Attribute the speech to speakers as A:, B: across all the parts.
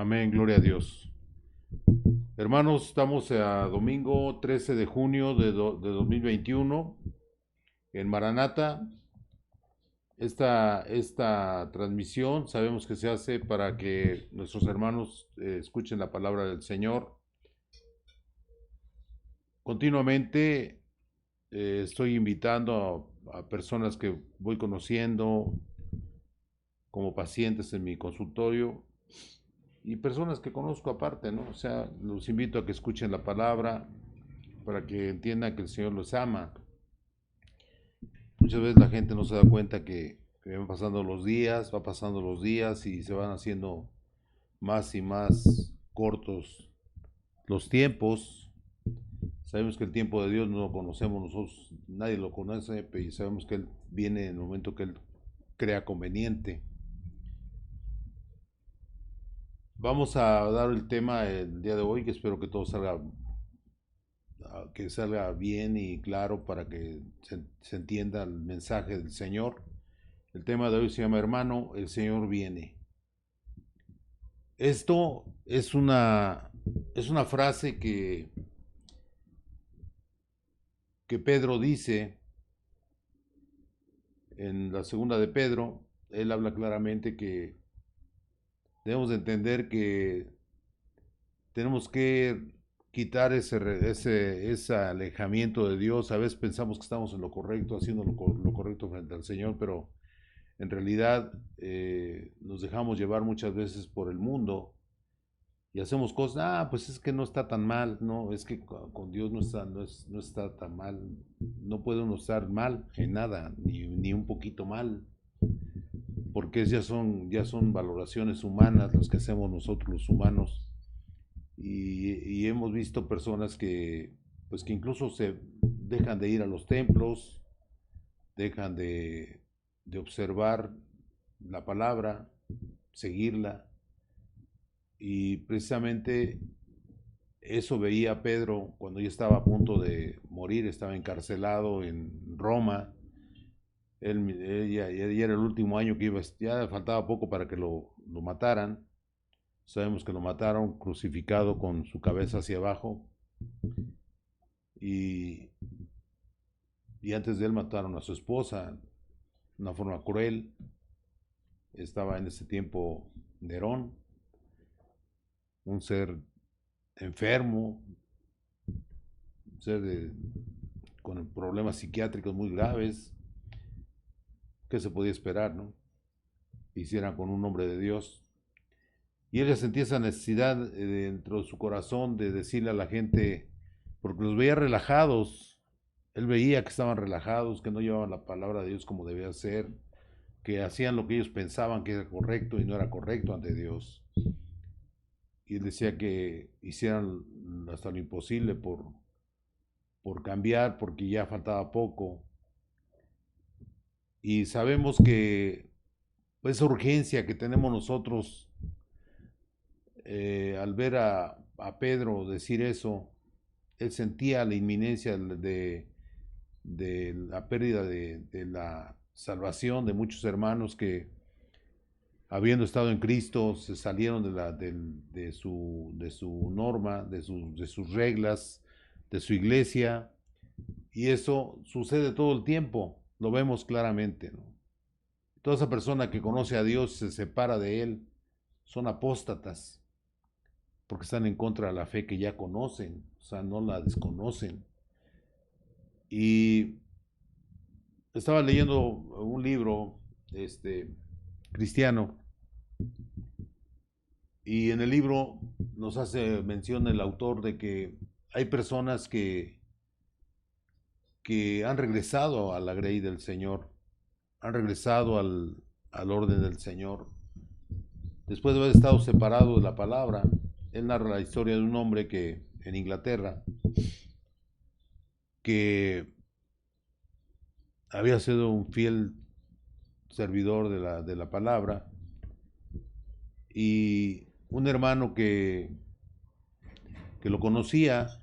A: Amén, gloria a Dios. Hermanos, estamos a domingo 13 de junio de 2021 en Maranata. Esta transmisión sabemos que se hace para que nuestros hermanos escuchen la palabra del Señor. Continuamente estoy invitando a personas que voy conociendo como pacientes en mi consultorio y personas que conozco aparte, ¿no? O sea, los invito a que escuchen la palabra para que entiendan que el Señor los ama. Muchas veces la gente no se da cuenta que van pasando los días, va pasando los días y se van haciendo más y más cortos los tiempos. Sabemos que el tiempo de Dios no lo conocemos nosotros, nadie lo conoce, y sabemos que Él viene en el momento que Él crea conveniente. Vamos a dar el tema el día de hoy, que espero que todo salga bien y claro para que se entienda el mensaje del Señor. El tema de hoy se llama Hermano, el Señor viene. Esto es una frase que Pedro dice en la segunda de Pedro. Él habla claramente que debemos de entender que tenemos que quitar ese alejamiento de Dios. A veces pensamos que estamos en lo correcto, haciendo lo correcto frente al Señor, pero en realidad nos dejamos llevar muchas veces por el mundo y hacemos cosas. Pues es que no está tan mal. No, es que con Dios no está tan mal. No puede uno estar mal en nada, ni un poquito mal, porque ya son valoraciones humanas las que hacemos nosotros los humanos. Y hemos visto personas pues que incluso se dejan de ir a los templos, dejan de observar la palabra, seguirla. Y precisamente eso veía Pedro cuando ya estaba a punto de morir, estaba encarcelado en Roma. Ya era el último año que iba, ya faltaba poco para que lo mataran. Sabemos que lo mataron crucificado con su cabeza hacia abajo. Y, y antes de él mataron a su esposa de una forma cruel. Estaba en ese tiempo Nerón, un ser enfermo, un ser con problemas psiquiátricos muy graves. ¿Qué se podía esperar, no? Hicieran con un hombre de Dios. Y ella sentía esa necesidad dentro de su corazón de decirle a la gente, porque los veía relajados. Él veía que estaban relajados, que no llevaban la palabra de Dios como debía ser, que hacían lo que ellos pensaban que era correcto y no era correcto ante Dios. Y él decía que hicieran hasta lo imposible por cambiar, porque ya faltaba poco. Y sabemos que esa urgencia que tenemos nosotros al ver a Pedro decir eso, él sentía la inminencia de la pérdida de la salvación de muchos hermanos que, habiendo estado en Cristo, se salieron de su norma, de sus reglas, de su iglesia. Y eso sucede todo el tiempo, lo vemos claramente, ¿no? Toda esa persona que conoce a Dios se separa de Él, son apóstatas, porque están en contra de la fe que ya conocen, o sea, no la desconocen. Y estaba leyendo un libro cristiano, y en el libro nos hace mención el autor de que hay personas que han regresado a la grey del Señor, han regresado al orden del Señor, después de haber estado separado de la palabra. Él narra la historia de un hombre que en Inglaterra, que había sido un fiel servidor de la palabra, y un hermano que lo conocía,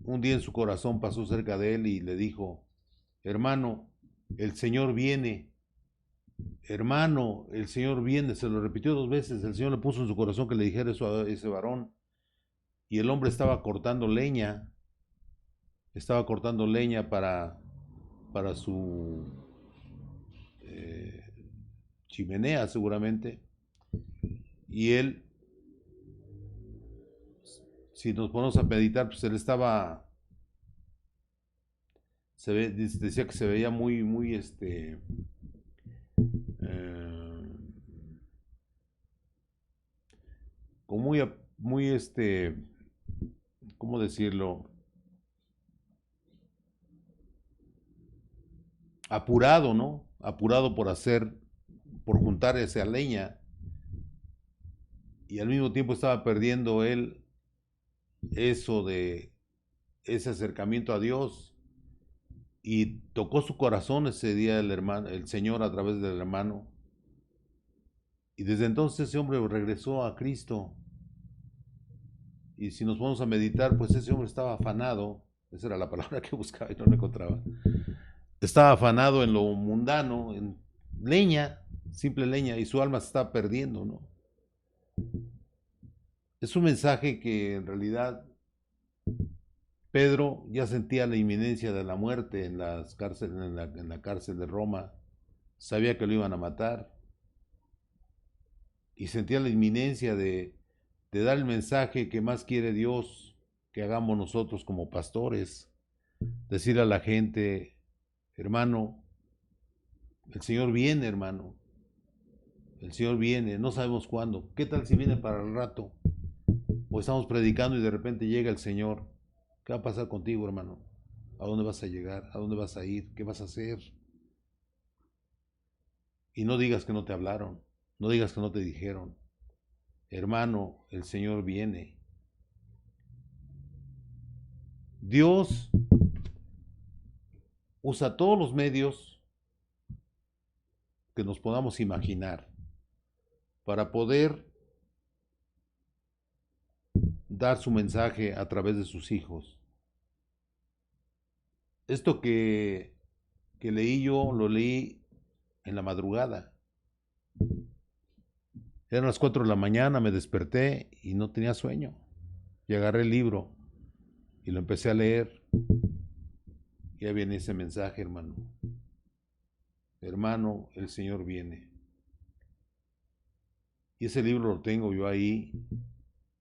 A: un día en su corazón pasó cerca de él y le dijo: hermano, el Señor viene. hermano, el Señor viene, se lo repitió 2 veces, el Señor le puso en su corazón que le dijera eso a ese varón, y el hombre estaba cortando leña para su eh, chimenea seguramente, y él, si nos ponemos a meditar, pues él estaba, decía que se veía muy, eh, como muy, ¿cómo decirlo? Apurado, ¿no? Apurado por juntar esa leña, y al mismo tiempo estaba perdiendo él eso de ese acercamiento a Dios, y tocó su corazón ese día el hermano, el Señor a través del hermano, y desde entonces ese hombre regresó a Cristo. Y si nos vamos a meditar, pues ese hombre estaba afanado, esa era la palabra que buscaba y no la encontraba. Estaba afanado en lo mundano, en leña, simple leña, y su alma se estaba perdiendo, ¿no? Es un mensaje que en realidad Pedro ya sentía la inminencia de la muerte en la cárcel de Roma, sabía que lo iban a matar, y sentía la inminencia de dar el mensaje que más quiere Dios que hagamos nosotros como pastores, decirle a la gente, hermano, el Señor viene, hermano, el Señor viene, no sabemos cuándo, ¿qué tal si viene para el rato? O estamos predicando y de repente llega el Señor, ¿qué va a pasar contigo, hermano? ¿A dónde vas a llegar? ¿A dónde vas a ir? ¿Qué vas a hacer? Y no digas que no te hablaron, no digas que no te dijeron, hermano, el Señor viene. Dios usa todos los medios que nos podamos imaginar para poder dar su mensaje a través de sus hijos. Esto que leí yo, lo leí en la madrugada. Eran las 4 de la mañana, me desperté y no tenía sueño. Y agarré el libro y lo empecé a leer. Y ahí viene ese mensaje, hermano. Hermano, el Señor viene. Y ese libro lo tengo yo ahí.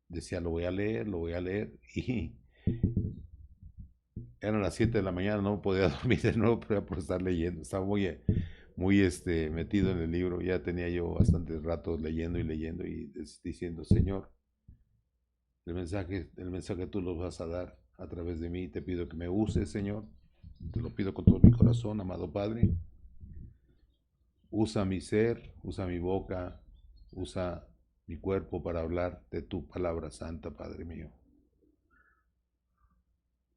A: Decía, lo voy a leer, lo voy a leer. Y eran las 7 de la mañana, no podía dormir de nuevo por estar leyendo. Estaba muy metido en el libro. Ya tenía yo bastantes ratos leyendo y diciendo, Señor, el mensaje tú lo vas a dar a través de mí. Te pido que me uses, Señor. Te lo pido con todo mi corazón, amado Padre. Usa mi ser, usa mi boca, usa mi cuerpo para hablar de tu palabra santa, Padre mío.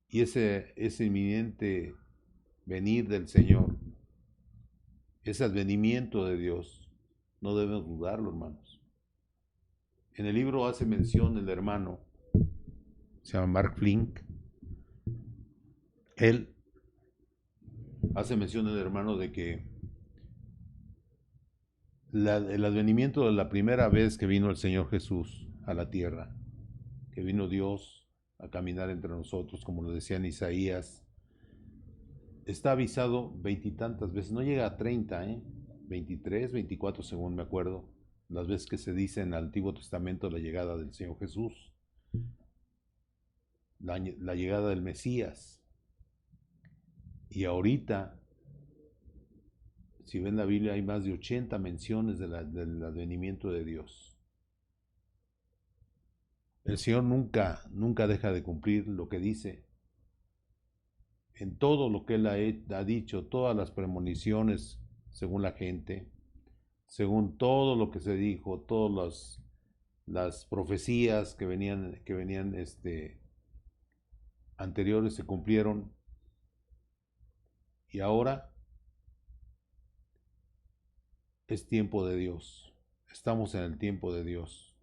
A: Y ese inminente venir del Señor, ese advenimiento de Dios, no debemos dudarlo, hermanos. En el libro hace mención el hermano, se llama Mark Flink. Él hace mención el hermano de que el advenimiento de la primera vez que vino el Señor Jesús a la tierra, que vino Dios a caminar entre nosotros, como lo decía en Isaías, está avisado veintitantas veces, no llega a 30, 23, 24 según me acuerdo, las veces que se dice en el Antiguo Testamento la llegada del Señor Jesús, la llegada del Mesías. Y ahorita, si ven la Biblia, hay más de 80 menciones del advenimiento de Dios. El Señor nunca deja de cumplir lo que dice. En todo lo que Él ha dicho, todas las premoniciones, según la gente, según todo lo que se dijo, todas las profecías que venían anteriores se cumplieron. Y ahora es tiempo de Dios. Estamos en el tiempo de Dios.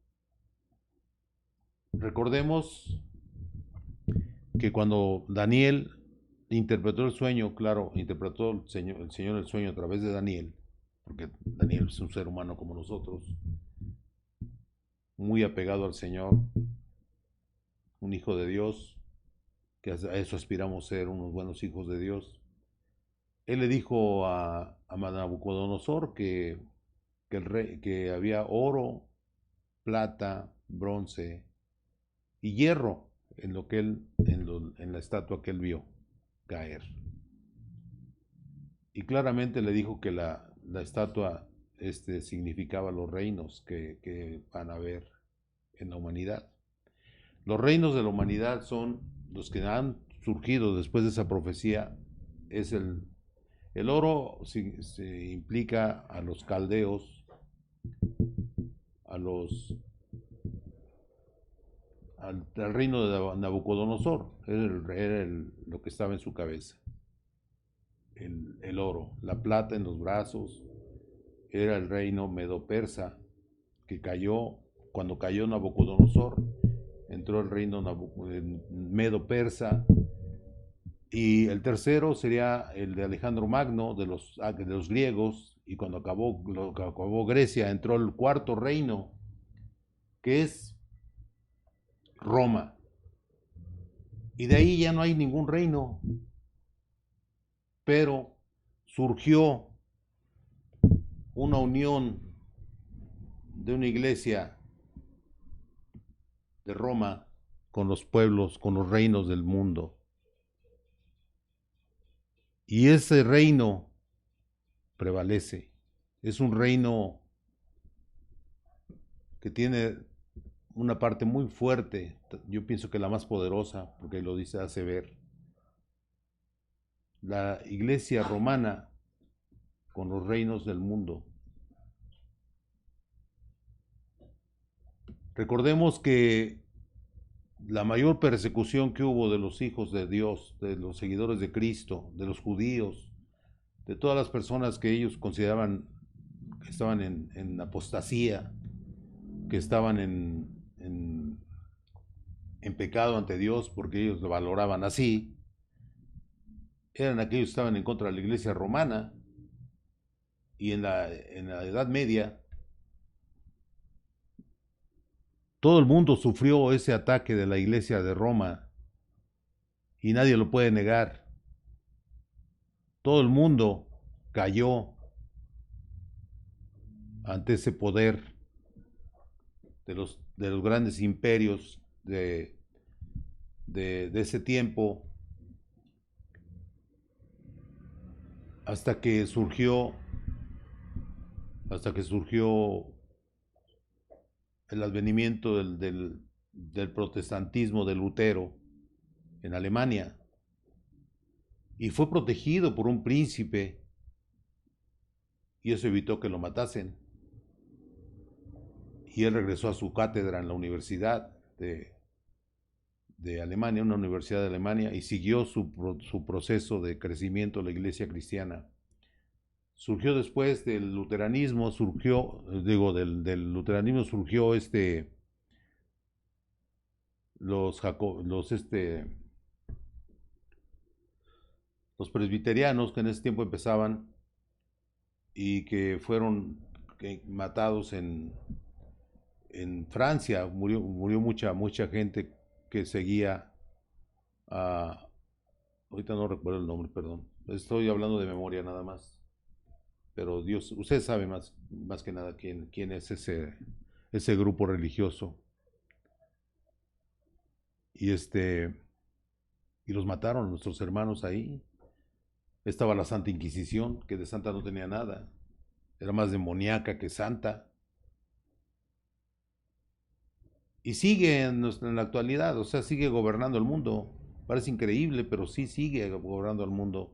A: Recordemos que cuando Daniel interpretó el sueño, claro, interpretó el Señor el sueño a través de Daniel. porque Daniel es un ser humano como nosotros, muy apegado al Señor, un hijo de Dios, que a eso aspiramos ser, unos buenos hijos de Dios. Él le dijo a Nabucodonosor que había oro, plata, bronce y hierro en lo que en la estatua que él vio caer. Y claramente le dijo que la estatua significaba los reinos que van a haber en la humanidad. Los reinos de la humanidad son los que han surgido después de esa profecía. Es el oro se implica a los caldeos, a los al reino de Nabucodonosor. Era lo que estaba en su cabeza. El oro, la plata en los brazos, era el reino medo-persa que cayó, cuando cayó Nabucodonosor, entró el reino medo-persa, y el tercero sería el de Alejandro Magno, de los griegos, y cuando acabó Grecia, entró el cuarto reino, que es Roma. Y de ahí ya no hay ningún reino, pero surgió una unión de una iglesia de Roma con los pueblos, con los reinos del mundo. Y ese reino prevalece. Es un reino que tiene una parte muy fuerte, yo pienso que la más poderosa, porque lo dice, hace ver. La iglesia romana con los reinos del mundo. Recordemos que la mayor persecución que hubo de los hijos de Dios, de los seguidores de Cristo, de los judíos, de todas las personas que ellos consideraban que estaban en apostasía, que estaban en pecado ante Dios porque ellos lo valoraban así, eran aquellos que estaban en contra de la iglesia romana. Y en la Edad Media todo el mundo sufrió ese ataque de la iglesia de Roma y nadie lo puede negar. Todo el mundo cayó ante ese poder de los grandes imperios de ese tiempo, hasta que surgió el advenimiento del protestantismo de Lutero en Alemania, y fue protegido por un príncipe, y eso evitó que lo matasen. Y él regresó a su cátedra en la universidad de Alemania, una universidad de Alemania, y siguió su proceso de crecimiento de la iglesia cristiana. Surgió después del luteranismo, del luteranismo surgió los presbiterianos, que en ese tiempo empezaban y que fueron matados en Francia. Murió mucha gente que seguía a... Ahorita no recuerdo el nombre, perdón. Estoy hablando de memoria nada más. Pero Dios, usted sabe más que nada quién es ese grupo religioso. Y y los mataron nuestros hermanos ahí. Estaba la Santa Inquisición, que de santa no tenía nada. Era más demoníaca que santa. Y sigue en la actualidad, o sea, sigue gobernando el mundo. Parece increíble, pero sí sigue gobernando el mundo.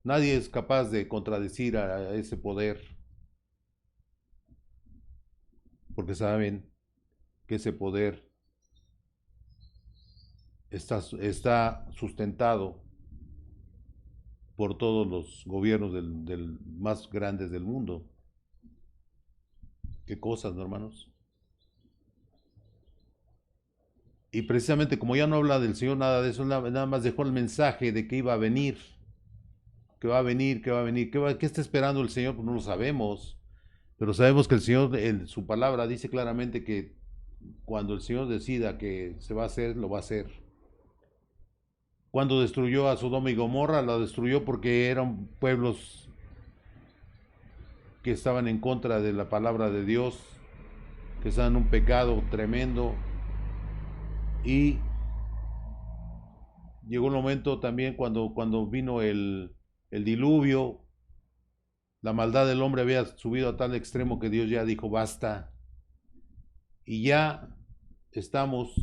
A: Nadie es capaz de contradecir a ese poder, porque saben que ese poder está sustentado por todos los gobiernos más grandes del mundo. Qué cosas, ¿no, hermanos? Y precisamente como ya no habla del Señor nada de eso, nada más dejó el mensaje de que iba a venir que va a venir, que va a venir, qué está esperando el Señor, pues no lo sabemos, pero sabemos que el Señor en su palabra dice claramente que cuando el Señor decida que se va a hacer, lo va a hacer. Cuando destruyó a Sodoma y Gomorra, la destruyó porque eran pueblos que estaban en contra de la palabra de Dios, que estaban en un pecado tremendo. Y llegó un momento también cuando vino el diluvio, la maldad del hombre había subido a tal extremo que Dios ya dijo basta. Y ya estamos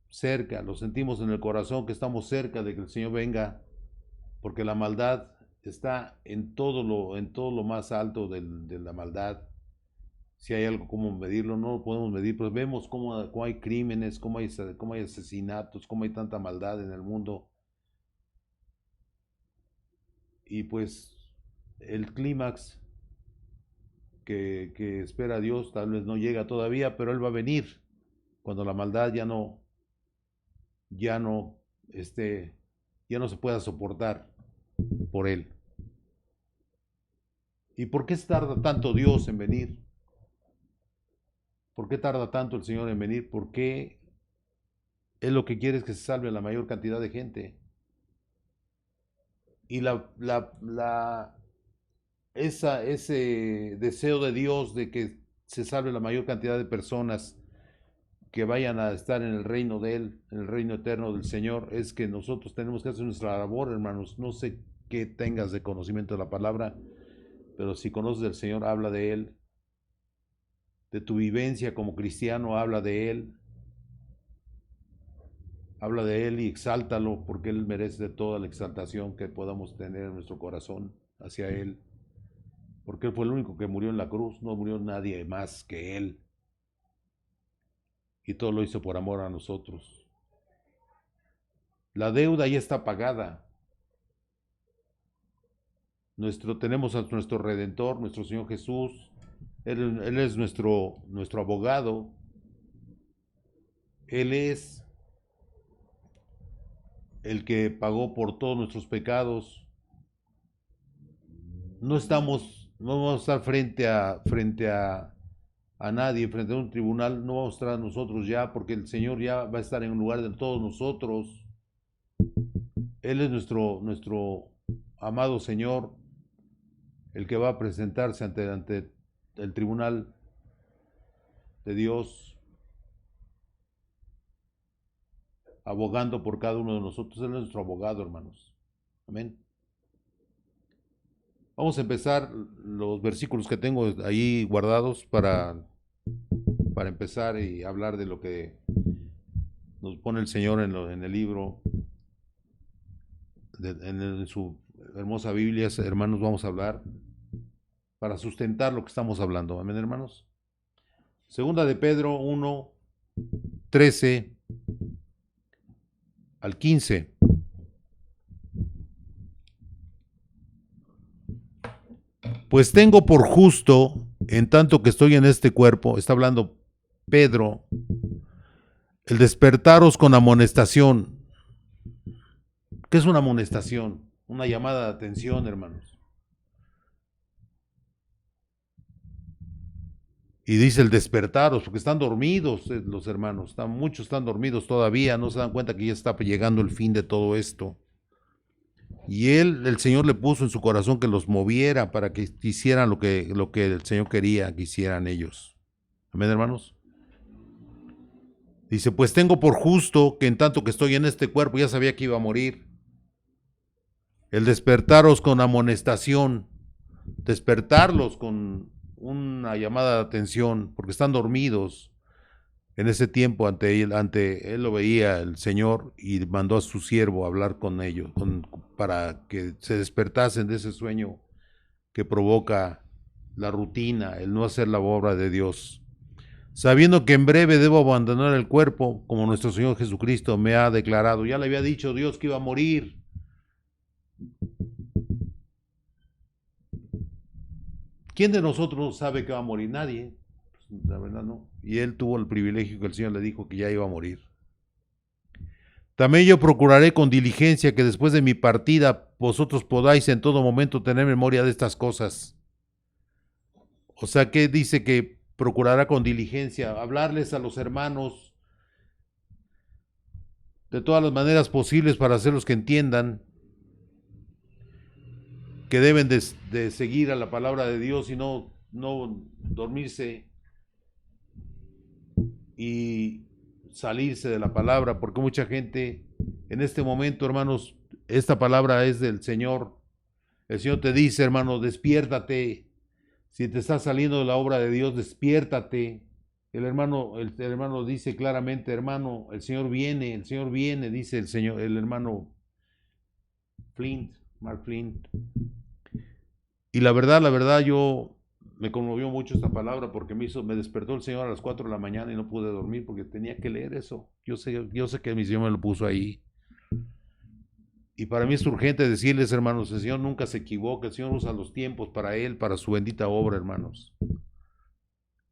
A: cerca, lo sentimos en el corazón que estamos cerca de que el Señor venga, porque la maldad está en todo lo más alto de la maldad. Si hay algo como medirlo, no lo podemos medir, pero vemos cómo hay crímenes, cómo hay asesinatos, cómo hay tanta maldad en el mundo. Y pues el clímax que espera Dios tal vez no llega todavía, pero Él va a venir cuando la maldad ya no, ya no se pueda soportar por Él. ¿Y por qué tarda tanto Dios en venir? ¿Por qué tarda tanto el Señor en venir? Porque Él lo que quiere es que se salve a la mayor cantidad de gente. Y ese deseo de Dios de que se salve la mayor cantidad de personas que vayan a estar en el reino de Él, en el reino eterno del Señor, es que nosotros tenemos que hacer nuestra labor, hermanos. No sé qué tengas de conocimiento de la palabra, pero si conoces del Señor, habla de Él. De tu vivencia como cristiano, habla de Él. Habla de Él y exáltalo, porque Él merece toda la exaltación que podamos tener en nuestro corazón hacia Él. Porque Él fue el único que murió en la cruz, no murió nadie más que Él. Y todo lo hizo por amor a nosotros. La deuda ya está pagada. Tenemos a nuestro Redentor, nuestro Señor Jesús. Él es nuestro abogado. Él es el que pagó por todos nuestros pecados. No vamos a estar a nadie, frente a un tribunal, no vamos a estar nosotros ya, porque el Señor ya va a estar en lugar de todos nosotros. Él es nuestro amado Señor, el que va a presentarse ante el tribunal de Dios, abogando por cada uno de nosotros. Él es nuestro abogado, hermanos. Amén. Vamos a empezar los versículos que tengo ahí guardados para empezar y hablar de lo que nos pone el Señor en el libro, en su hermosa Biblia. Hermanos, vamos a hablar para sustentar lo que estamos hablando. Amén, hermanos. Segunda de Pedro 1, 13 al 15. Pues tengo por justo, en tanto que estoy en este cuerpo, está hablando Pedro, el despertaros con amonestación. ¿Qué es una amonestación? Una llamada de atención, hermanos. Y dice el despertaros, porque están dormidos los hermanos, muchos están dormidos todavía, no se dan cuenta que ya está llegando el fin de todo esto. Y el Señor le puso en su corazón que los moviera para que hicieran lo que el Señor quería que hicieran ellos. Amén, hermanos. Dice, pues tengo por justo que en tanto que estoy en este cuerpo, ya sabía que iba a morir, el despertaros con amonestación, despertarlos con una llamada de atención, porque están dormidos. En ese tiempo ante él lo veía el Señor y mandó a su siervo a hablar con ellos, para que se despertasen de ese sueño que provoca la rutina, el no hacer la obra de Dios. Sabiendo que en breve debo abandonar el cuerpo, como nuestro Señor Jesucristo me ha declarado. Ya le había dicho Dios que iba a morir. ¿Quién de nosotros sabe que va a morir? Nadie. Pues, la verdad no. Y él tuvo el privilegio que el Señor le dijo que ya iba a morir. También yo procuraré con diligencia que después de mi partida vosotros podáis en todo momento tener memoria de estas cosas. O sea que dice que procurará con diligencia hablarles a los hermanos de todas las maneras posibles para hacerlos que entiendan que deben de seguir a la palabra de Dios y no dormirse y salirse de la palabra, porque mucha gente en este momento, hermanos, esta palabra es del Señor. El Señor te dice, hermano, despiértate. Si te estás saliendo de la obra de Dios, despiértate. El hermano dice claramente, hermano, el Señor viene, dice el Señor, el hermano Flint, Mark Flint. Y la verdad, yo me conmovió mucho esta palabra porque me despertó el Señor a las 4 de la mañana y no pude dormir porque tenía que leer eso. Yo sé que mi Señor me lo puso ahí. Y para mí es urgente decirles, hermanos, el Señor nunca se equivoca, el Señor usa los tiempos para Él, para su bendita obra, hermanos.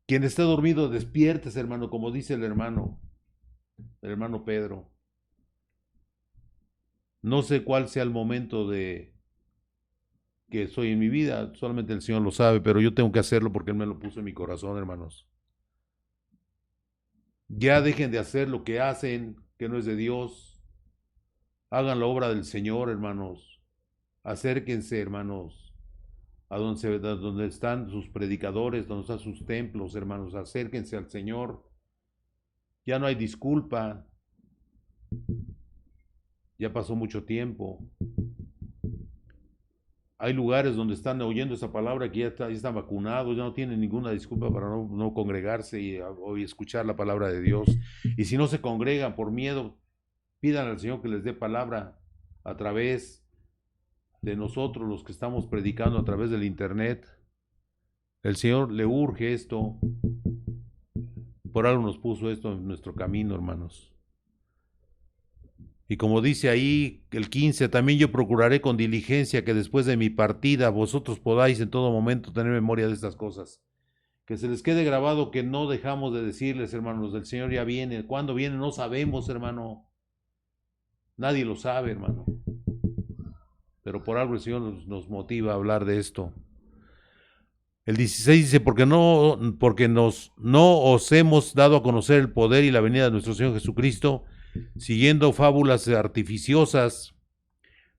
A: Quien esté dormido, despiértese, hermano, como dice el hermano Pedro. No sé cuál sea el momento de que estoy en mi vida, solamente el Señor lo sabe, pero yo tengo que hacerlo porque Él me lo puso en mi corazón, hermanos. Ya dejen de hacer lo que hacen, que no es de Dios. Hagan la obra del Señor, hermanos. Acérquense, hermanos, a donde están sus predicadores, donde están sus templos, hermanos. Acérquense al Señor. Ya no hay disculpa. Ya pasó mucho tiempo. Hay lugares donde están oyendo esa palabra que ya están vacunados, ya no tienen ninguna disculpa para no congregarse y escuchar la palabra de Dios. Y si no se congregan por miedo, pidan al Señor que les dé palabra a través de nosotros, los que estamos predicando a través del internet. El Señor le urge esto. Por algo nos puso esto en nuestro camino, hermanos. Y como dice ahí el 15, también yo procuraré con diligencia que después de mi partida vosotros podáis en todo momento tener memoria de estas cosas. Que se les quede grabado que no dejamos de decirles, hermanos, el Señor ya viene. ¿Cuándo viene? No sabemos, hermano. Nadie lo sabe, hermano. Pero por algo el Señor nos motiva a hablar de esto. El 16 dice, porque no os hemos dado a conocer el poder y la venida de nuestro Señor Jesucristo, siguiendo fábulas artificiosas,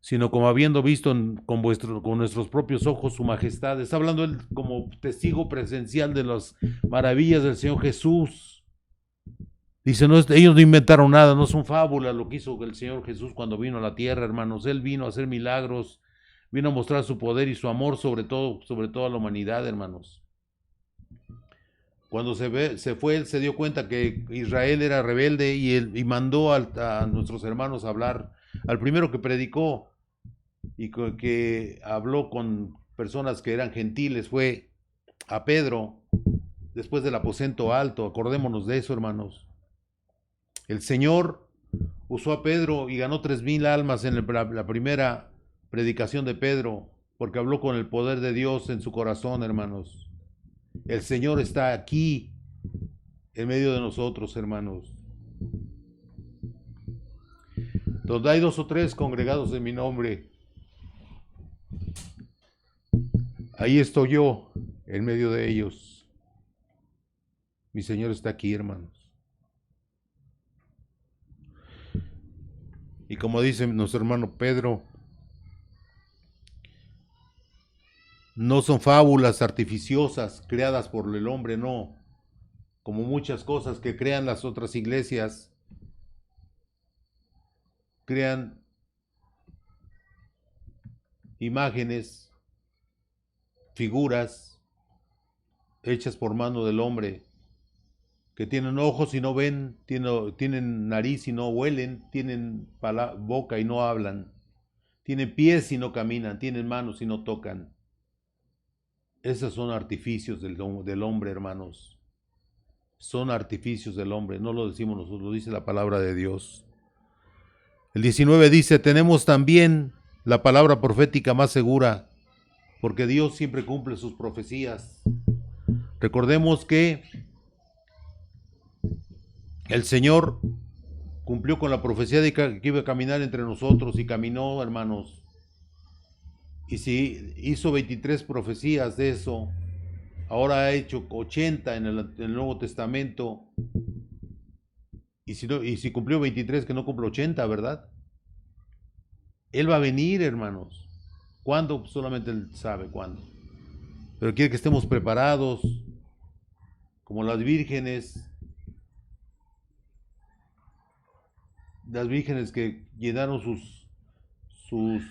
A: sino como habiendo visto con nuestros propios ojos su majestad. Está hablando él como testigo presencial de las maravillas del Señor Jesús. Dice, ellos no inventaron nada, no son fábulas lo que hizo el Señor Jesús cuando vino a la tierra, hermanos. Él vino a hacer milagros, vino a mostrar su poder y su amor sobre toda la humanidad, hermanos. Cuando se fue, él se dio cuenta que Israel era rebelde y mandó a nuestros hermanos a hablar. Al primero que predicó y que habló con personas que eran gentiles fue a Pedro, después del aposento alto. Acordémonos de eso, hermanos. El Señor usó a Pedro y ganó 3,000 almas en la primera predicación de Pedro, porque habló con el poder de Dios en su corazón, hermanos. El Señor está aquí, en medio de nosotros, hermanos. Donde hay 2 o 3 congregados en mi nombre, ahí estoy yo, en medio de ellos. Mi Señor está aquí, hermanos. Y como dice nuestro hermano Pedro, no son fábulas artificiosas creadas por el hombre, no. Como muchas cosas que crean las otras iglesias, crean imágenes, figuras hechas por mano del hombre, que tienen ojos y no ven, tienen nariz y no huelen, tienen boca y no hablan, tienen pies y no caminan, tienen manos y no tocan. Esos son artificios del hombre, hermanos. Son artificios del hombre, no lo decimos nosotros, lo dice la palabra de Dios. El 19 dice, tenemos también la palabra profética más segura, porque Dios siempre cumple sus profecías. Recordemos que el Señor cumplió con la profecía de que iba a caminar entre nosotros y caminó, hermanos. Y si hizo 23 profecías de eso, ahora ha hecho 80 en el Nuevo Testamento. Y si cumplió 23, que no cumple 80, ¿verdad? Él va a venir, hermanos. ¿Cuándo? Pues solamente Él sabe cuándo. Pero quiere que estemos preparados, como las vírgenes que llenaron sus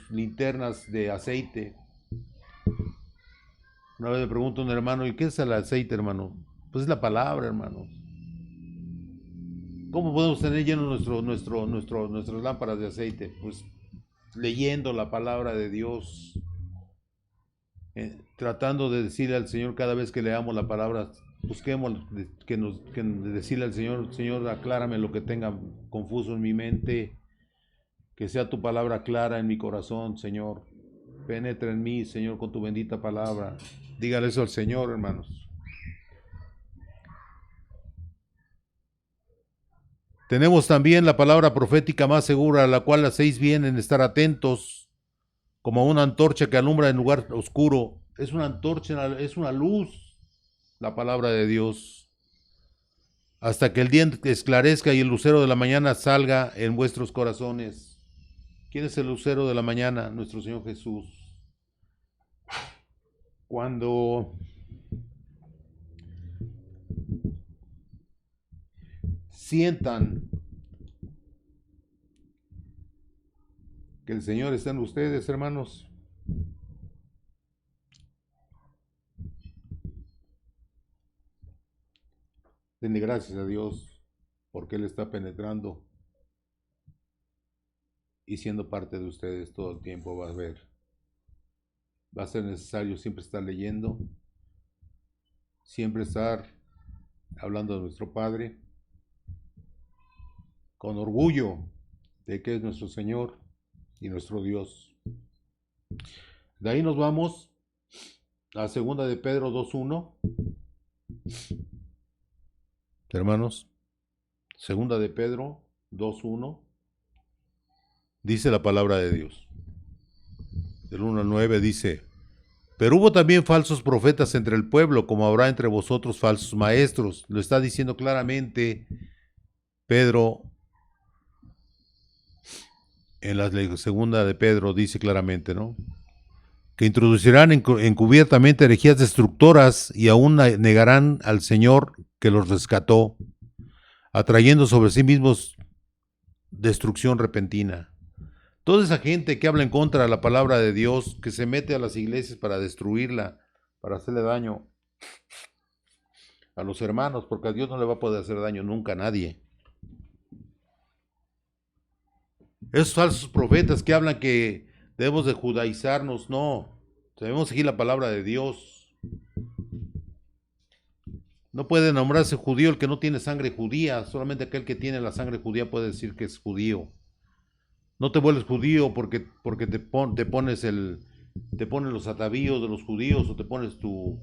A: linternas de aceite. Una vez me pregunta un hermano, ¿y qué es el aceite, hermano? Pues es la palabra, hermanos. ¿Cómo podemos tener llenos nuestras lámparas de aceite? Pues leyendo la palabra de Dios, tratando de decirle al Señor cada vez que leamos la palabra, busquemos que decirle al Señor, Señor, aclárame lo que tenga confuso en mi mente, que sea tu palabra clara en mi corazón, Señor. Penetra en mí, Señor, con tu bendita palabra. Dígale eso al Señor, hermanos. Tenemos también la palabra profética más segura, a la cual hacéis bien en estar atentos, como una antorcha que alumbra en lugar oscuro. Es una antorcha, es una luz, la palabra de Dios, hasta que el día esclarezca y el lucero de la mañana salga en vuestros corazones. ¿Quién es el lucero de la mañana? Nuestro Señor Jesús. Cuando sientan que el Señor está en ustedes, hermanos, denle gracias a Dios porque Él está penetrando y siendo parte de ustedes todo el tiempo. Va a ser necesario siempre estar leyendo, siempre estar hablando de nuestro Padre con orgullo de que es nuestro Señor y nuestro Dios. De ahí nos vamos a 2 de Pedro 2:1. Hermanos, 2 de Pedro 2:1 dice la palabra de Dios. Del 1 al 9 dice: pero hubo también falsos profetas entre el pueblo, como habrá entre vosotros falsos maestros. Lo está diciendo claramente Pedro. En la segunda de Pedro dice claramente, ¿no? Que introducirán encubiertamente herejías destructoras y aún negarán al Señor que los rescató, atrayendo sobre sí mismos destrucción repentina. Toda esa gente que habla en contra de la palabra de Dios, que se mete a las iglesias para destruirla, para hacerle daño a los hermanos, porque a Dios no le va a poder hacer daño nunca a nadie. Esos falsos profetas que hablan que debemos de judaizarnos, no, debemos seguir la palabra de Dios. No puede nombrarse judío el que no tiene sangre judía, solamente aquel que tiene la sangre judía puede decir que es judío. No te vuelves judío porque te pones los atavíos de los judíos o te pones tu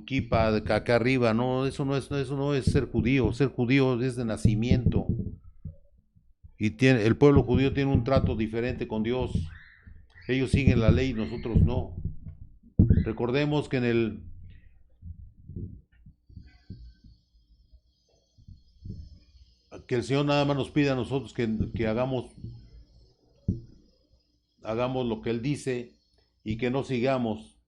A: kipa acá arriba. No, eso no es ser judío. Ser judío es de nacimiento. Y el pueblo judío tiene un trato diferente con Dios. Ellos siguen la ley, nosotros no. Recordemos que el Señor nada más nos pide a nosotros que hagamos lo que Él dice y que no sigamos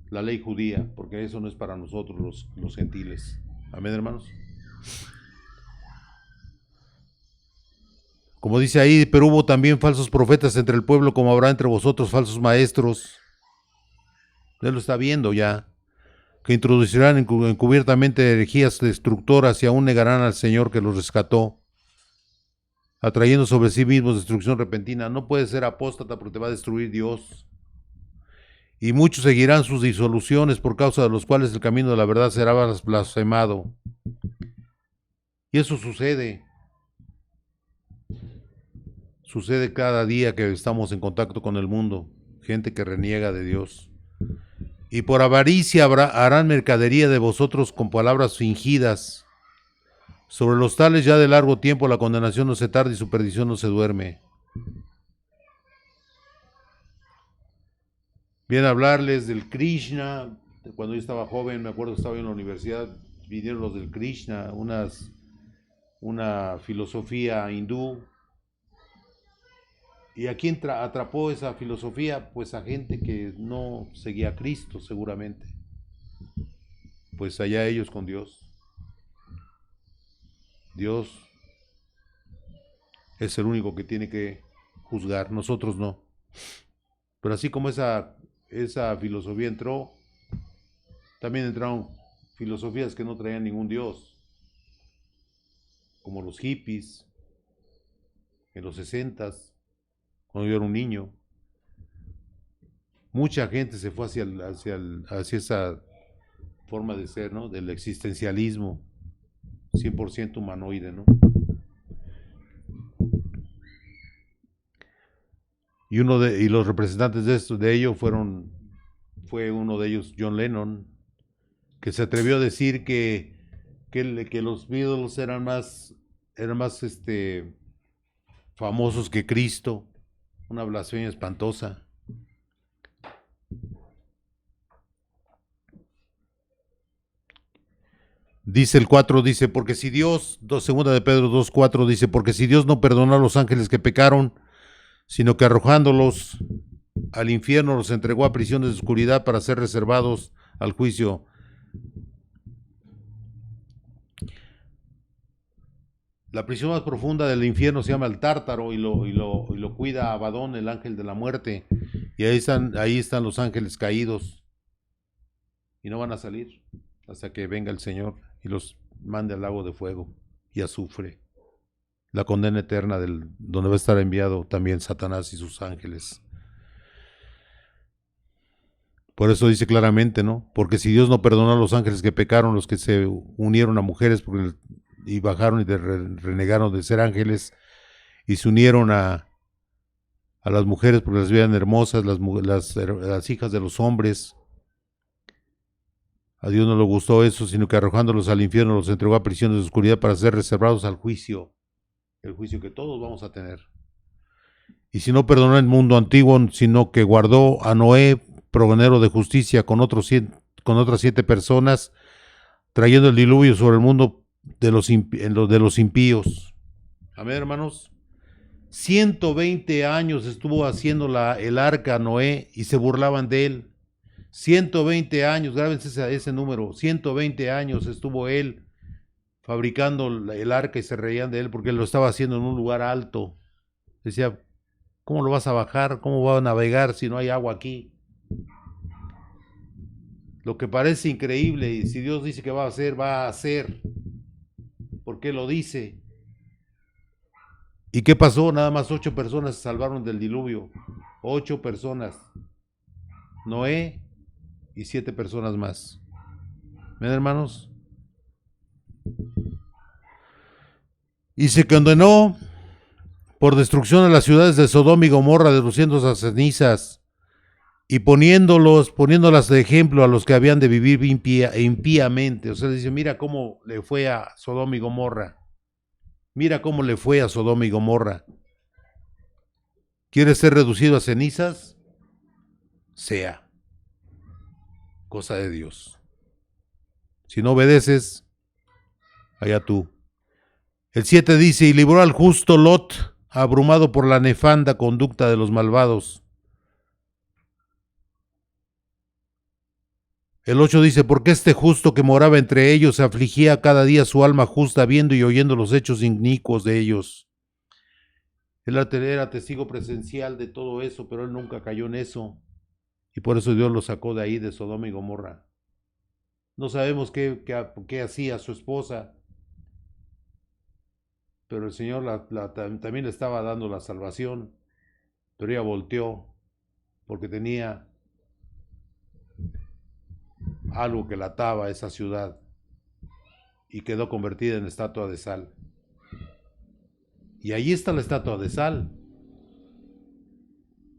A: la ley judía, porque eso no es para nosotros los gentiles. Amén, hermanos. Como dice ahí, pero hubo también falsos profetas entre el pueblo, como habrá entre vosotros falsos maestros. Él lo está viendo ya, que introducirán encubiertamente herejías destructoras y aún negarán al Señor que los rescató, atrayendo sobre sí mismos destrucción repentina. No puedes ser apóstata porque te va a destruir Dios. Y muchos seguirán sus disoluciones, por causa de los cuales el camino de la verdad será blasfemado. Y eso sucede. Sucede cada día que estamos en contacto con el mundo. Gente que reniega de Dios. Y por avaricia harán mercadería de vosotros con palabras fingidas. Sobre los tales ya de largo tiempo la condenación no se tarda y su perdición no se duerme. Viene a hablarles del Krishna. Cuando yo estaba joven, me acuerdo que estaba en la universidad, vinieron los del Krishna, una filosofía hindú. ¿Y a quién atrapó esa filosofía? Pues a gente que no seguía a Cristo, seguramente. Pues allá ellos con Dios. Dios es el único que tiene que juzgar, nosotros no. Pero así como esa filosofía entró, también entraron filosofías que no traían ningún Dios, como los hippies, en los 60s, cuando yo era un niño. Mucha gente se fue hacia esa forma de ser, ¿no? Del existencialismo, 100% humanoide, ¿no? Y los representantes de ello fue uno de ellos, John Lennon, que se atrevió a decir que los Beatles eran más famosos que Cristo, una blasfemia espantosa. Dice el 4, dice, porque si Dios, segunda de Pedro 2:4 dice, porque si Dios no perdonó a los ángeles que pecaron, sino que arrojándolos al infierno los entregó a prisiones de oscuridad para ser reservados al juicio. La prisión más profunda del infierno se llama el Tártaro y lo cuida Abadón, el ángel de la muerte. Y ahí están los ángeles caídos. Y no van a salir hasta que venga el Señor y los mande al lago de fuego y azufre. La condena eterna donde va a estar enviado también Satanás y sus ángeles. Por eso dice claramente, ¿no? Porque si Dios no perdonó a los ángeles que pecaron, los que se unieron a mujeres y bajaron y renegaron de ser ángeles y se unieron a las mujeres porque las veían hermosas, las hijas de los hombres. A Dios no le gustó eso, sino que arrojándolos al infierno los entregó a prisiones de oscuridad para ser reservados al juicio, el juicio que todos vamos a tener. Y si no perdonó el mundo antiguo, sino que guardó a Noé, provenero de justicia, con otras 7 personas, trayendo el diluvio sobre el mundo de los impíos. Amén, hermanos. 120 años estuvo haciendo el arca Noé y se burlaban de él. 120 años, grábense ese número, 120 años estuvo él fabricando el arca y se reían de él porque él lo estaba haciendo en un lugar alto. Decía, ¿cómo lo vas a bajar? ¿Cómo va a navegar si no hay agua aquí? Lo que parece increíble, y si Dios dice que va a hacer, ¿por qué lo dice? ¿Y qué pasó? Nada más 8 personas se salvaron del diluvio. 8 personas. Noé y 7 personas más. ¿Ven, hermanos? Y se condenó por destrucción a las ciudades de Sodoma y Gomorra, reduciéndolas a cenizas y poniéndolas de ejemplo a los que habían de vivir impíamente. O sea, dice, mira cómo le fue a Sodoma y Gomorra. Mira cómo le fue a Sodoma y Gomorra. ¿Quieres ser reducido a cenizas? Sea. Cosa de Dios. Si no obedeces, allá tú. El 7 dice, y libró al justo Lot, abrumado por la nefanda conducta de los malvados. El 8 dice, porque este justo que moraba entre ellos afligía cada día su alma justa, viendo y oyendo los hechos inicuos de ellos. Él era testigo presencial de todo eso, pero él nunca cayó en eso. Y por eso Dios lo sacó de ahí, de Sodoma y Gomorra. No sabemos qué hacía su esposa, pero el Señor también le estaba dando la salvación, pero ella volteó porque tenía algo que la ataba a esa ciudad y quedó convertida en estatua de sal. Y ahí está la estatua de sal.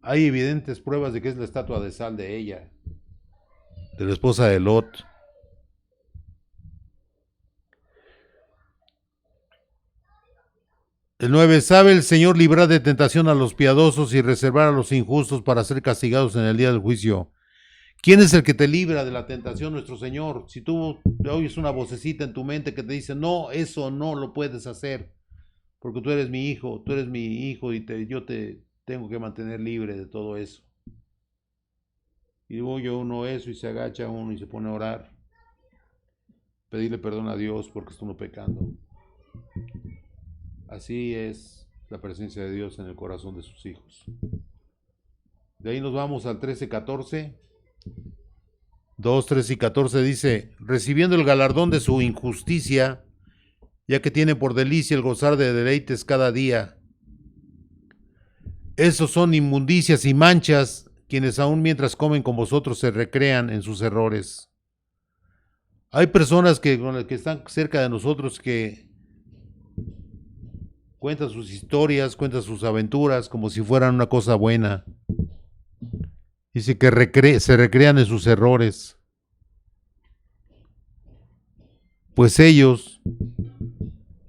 A: Hay evidentes pruebas de que es la estatua de sal de ella, de la esposa de Lot. El 9, sabe el Señor librar de tentación a los piadosos y reservar a los injustos para ser castigados en el día del juicio. ¿Quién es el que te libra de la tentación? Nuestro Señor. Si tú oyes una vocecita en tu mente que te dice, no, eso no lo puedes hacer, porque tú eres mi hijo y yo te tengo que mantener libre de todo eso. Y oye uno eso y se agacha uno y se pone a orar, pedirle perdón a Dios porque está uno pecando. Así es la presencia de Dios en el corazón de sus hijos. De ahí nos vamos al 13:14. 2, 13 y 14 dice, recibiendo el galardón de su injusticia, ya que tiene por delicia el gozar de deleites cada día. Esos son inmundicias y manchas, quienes aún mientras comen con vosotros se recrean en sus errores. Hay personas que están cerca de nosotros que cuentan sus historias, cuentan sus aventuras como si fueran una cosa buena. Dice que se recrean en sus errores. Pues ellos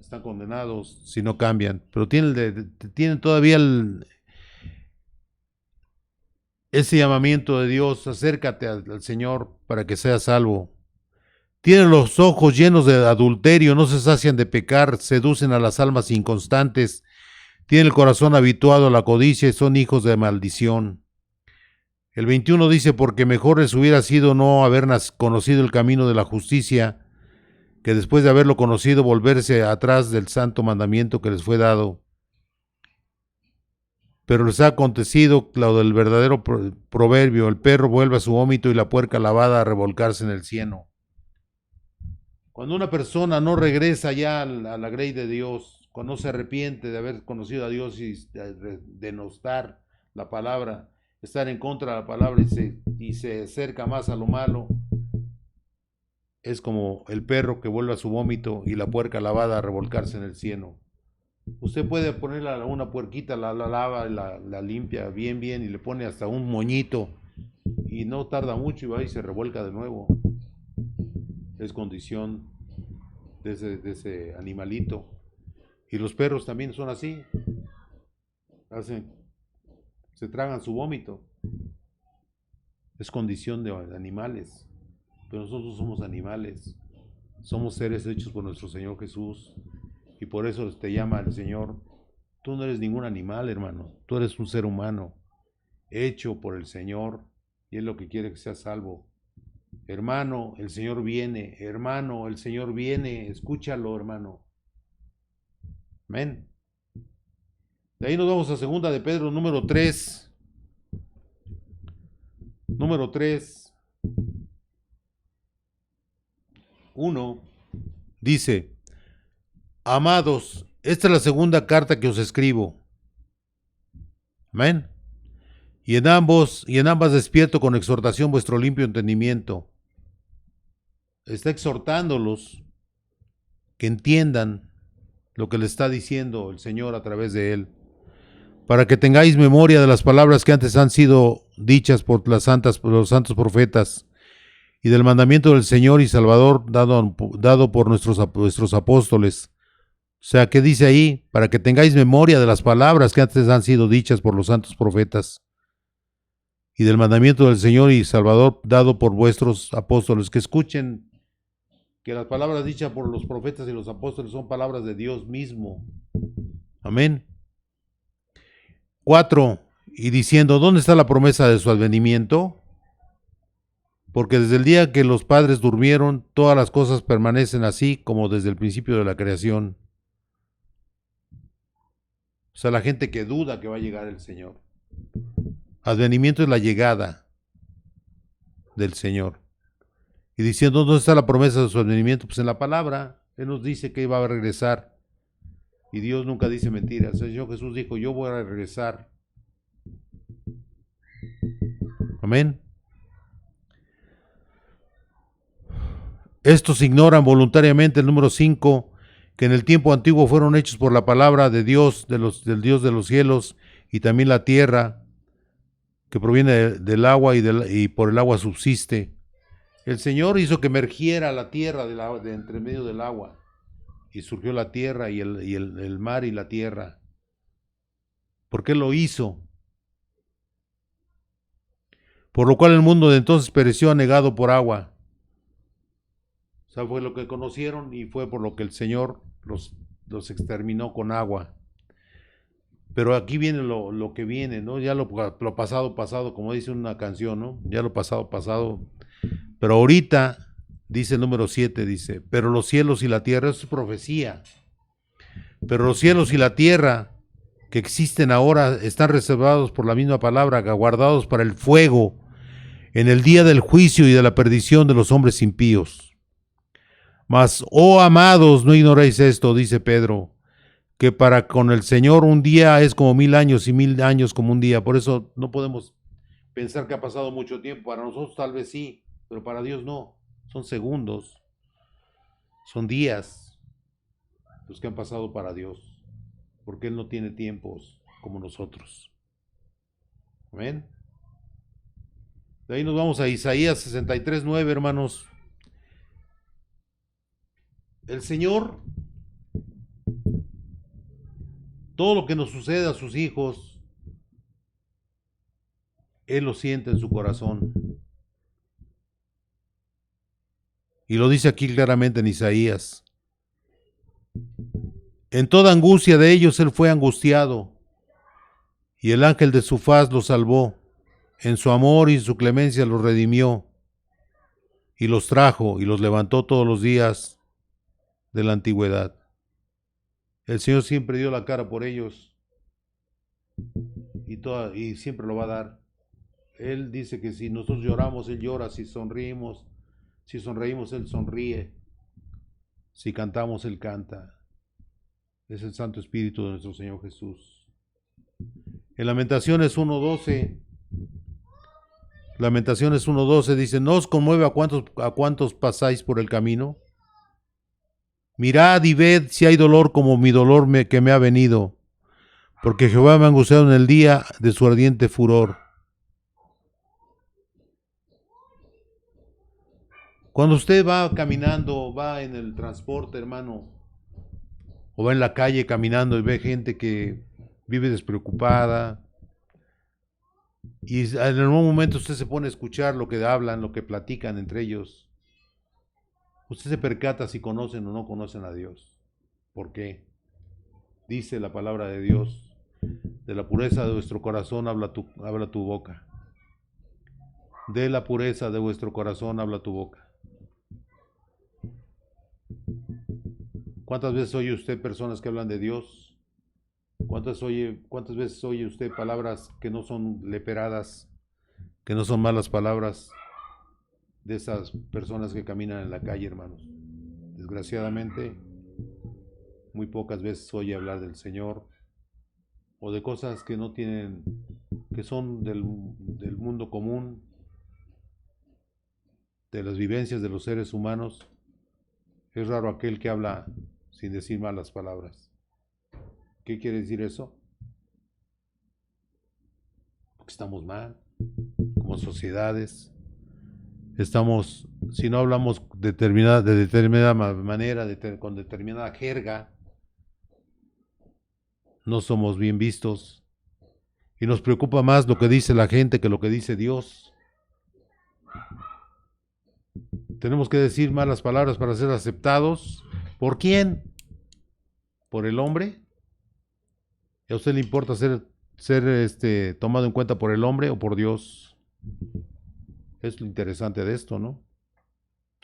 A: están condenados si no cambian, pero tienen todavía ese llamamiento de Dios, acércate al Señor para que seas salvo. Tienen los ojos llenos de adulterio, no se sacian de pecar, seducen a las almas inconstantes, tienen el corazón habituado a la codicia y son hijos de maldición. El 21 dice, porque mejor les hubiera sido no haber conocido el camino de la justicia, que después de haberlo conocido volverse atrás del santo mandamiento que les fue dado. Pero les ha acontecido lo del verdadero proverbio, el perro vuelve a su vómito y la puerca lavada a revolcarse en el cieno. Cuando una persona no regresa ya a la grey de Dios, cuando no se arrepiente de haber conocido a Dios y de denostar la palabra, estar en contra de la palabra y se acerca más a lo malo, es como el perro que vuelve a su vómito y la puerca lavada a revolcarse en el cieno. Usted puede ponerle a una puerquita, la lava, la limpia bien y le pone hasta un moñito y no tarda mucho y va y se revuelca de nuevo. Es condición de ese animalito. Y los perros también son así. Se tragan su vómito. Es condición de animales. Pero nosotros somos animales. Somos seres hechos por nuestro Señor Jesús. Y por eso te llama el Señor. Tú no eres ningún animal, hermano. Tú eres un ser humano hecho por el Señor. Y Él lo que quiere que seas salvo. Hermano, el Señor viene. Hermano, el Señor viene. Escúchalo, hermano. Amén. De ahí nos vamos a segunda de Pedro, número 3. Número 3. 1. Dice, amados, esta es la segunda carta que os escribo. Amén. Y en ambas despierto con exhortación vuestro limpio entendimiento. Está exhortándolos que entiendan lo que le está diciendo el Señor a través de él, para que tengáis memoria de las palabras que antes han sido dichas por los santos profetas, y del mandamiento del Señor y Salvador dado por nuestros apóstoles. O sea, ¿qué dice ahí? Para que tengáis memoria de las palabras que antes han sido dichas por los santos profetas, y del mandamiento del Señor y Salvador dado por vuestros apóstoles. Que escuchen que las palabras dichas por los profetas y los apóstoles son palabras de Dios mismo. Amén. 4. Y diciendo, ¿dónde está la promesa de su advenimiento? Porque desde el día que los padres durmieron, todas las cosas permanecen así como desde el principio de la creación. O sea, la gente que duda que va a llegar el Señor. Advenimiento es la llegada del Señor. Y diciendo, ¿dónde está la promesa de su advenimiento? Pues en la palabra. Él nos dice que iba a regresar. Y Dios nunca dice mentiras. El Señor Jesús dijo, yo voy a regresar. Amén. Estos ignoran voluntariamente el número 5, que en el tiempo antiguo fueron hechos por la palabra de Dios, del Dios de los cielos, y también la tierra, que proviene del agua y por el agua subsiste. El Señor hizo que emergiera la tierra de entre medio del agua, y surgió la tierra y el mar y la tierra. ¿Por qué lo hizo? Por lo cual el mundo de entonces pereció anegado por agua. O sea, fue lo que conocieron y fue por lo que el Señor los exterminó con agua. Pero aquí viene lo que viene, ¿no? Ya lo pasado, pasado, como dice una canción, ¿no? Ya lo pasado, pasado. Pero ahorita, dice el número 7, dice, pero los cielos y la tierra, eso es profecía. Pero los cielos y la tierra que existen ahora están reservados por la misma palabra, guardados para el fuego, en el día del juicio y de la perdición de los hombres impíos. Mas, oh amados, no ignoréis esto, dice Pedro, que para con el Señor un día es como 1000 años y 1000 años como un día. Por eso no podemos pensar que ha pasado mucho tiempo. Para nosotros tal vez sí, pero para Dios no. Son segundos, son días los que han pasado para Dios, porque Él no tiene tiempos como nosotros. Amén. De ahí nos vamos a Isaías 63:9, hermanos. El Señor, todo lo que nos sucede a sus hijos, Él lo siente en su corazón. Y lo dice aquí claramente en Isaías. En toda angustia de ellos Él fue angustiado, y el ángel de su faz los salvó. En su amor y su clemencia los redimió, y los trajo y los levantó todos los días de la antigüedad. El Señor siempre dio la cara por ellos, y siempre lo va a dar. Él dice que si nosotros lloramos, Él llora; si sonreímos, Él sonríe; si cantamos, Él canta. Es el Santo Espíritu de nuestro Señor Jesús. En Lamentaciones 1:12, dice, ¿no os conmueve a cuántos pasáis por el camino? Mirad y ved si hay dolor como mi dolor que me ha venido, porque Jehová me ha angustiado en el día de su ardiente furor. Cuando usted va caminando, va en el transporte, hermano, o va en la calle caminando y ve gente que vive despreocupada, y en algún momento usted se pone a escuchar lo que hablan, lo que platican entre ellos, usted se percata si conocen o no conocen a Dios. ¿Por qué? Dice la palabra de Dios, de la pureza de vuestro corazón habla tu boca. De la pureza de vuestro corazón habla tu boca. ¿Cuántas veces oye usted personas que hablan de Dios? ¿Cuántas veces oye usted palabras que no son leperadas, que no son malas palabras de esas personas que caminan en la calle, hermanos? Desgraciadamente, muy pocas veces oye hablar del Señor o de cosas que no tienen, que son del mundo común, de las vivencias de los seres humanos. Es raro aquel que habla sin decir malas palabras. ¿Qué quiere decir eso? Porque estamos mal, como sociedades. Estamos, si no hablamos de determinada manera, con determinada jerga, no somos bien vistos. Y nos preocupa más lo que dice la gente que lo que dice Dios. Tenemos que decir malas palabras para ser aceptados. ¿Por quién? ¿Por el hombre? ¿A usted le importa ser tomado en cuenta por el hombre o por Dios? Es lo interesante de esto, ¿no?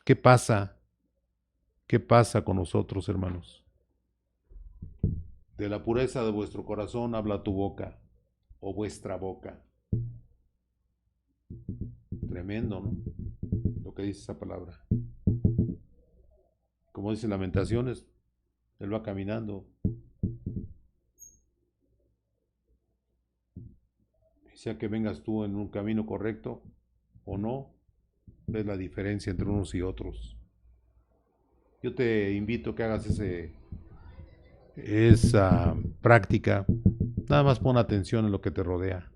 A: ¿Qué pasa? ¿Qué pasa con nosotros, hermanos? De la pureza de vuestro corazón habla tu boca, o vuestra boca. Tremendo, ¿no? Lo que dice esa palabra. Como dice Lamentaciones, Él va caminando. Sea que vengas tú en un camino correcto o no, ves la diferencia entre unos y otros. Yo te invito a que hagas esa práctica. Nada más pon atención en lo que te rodea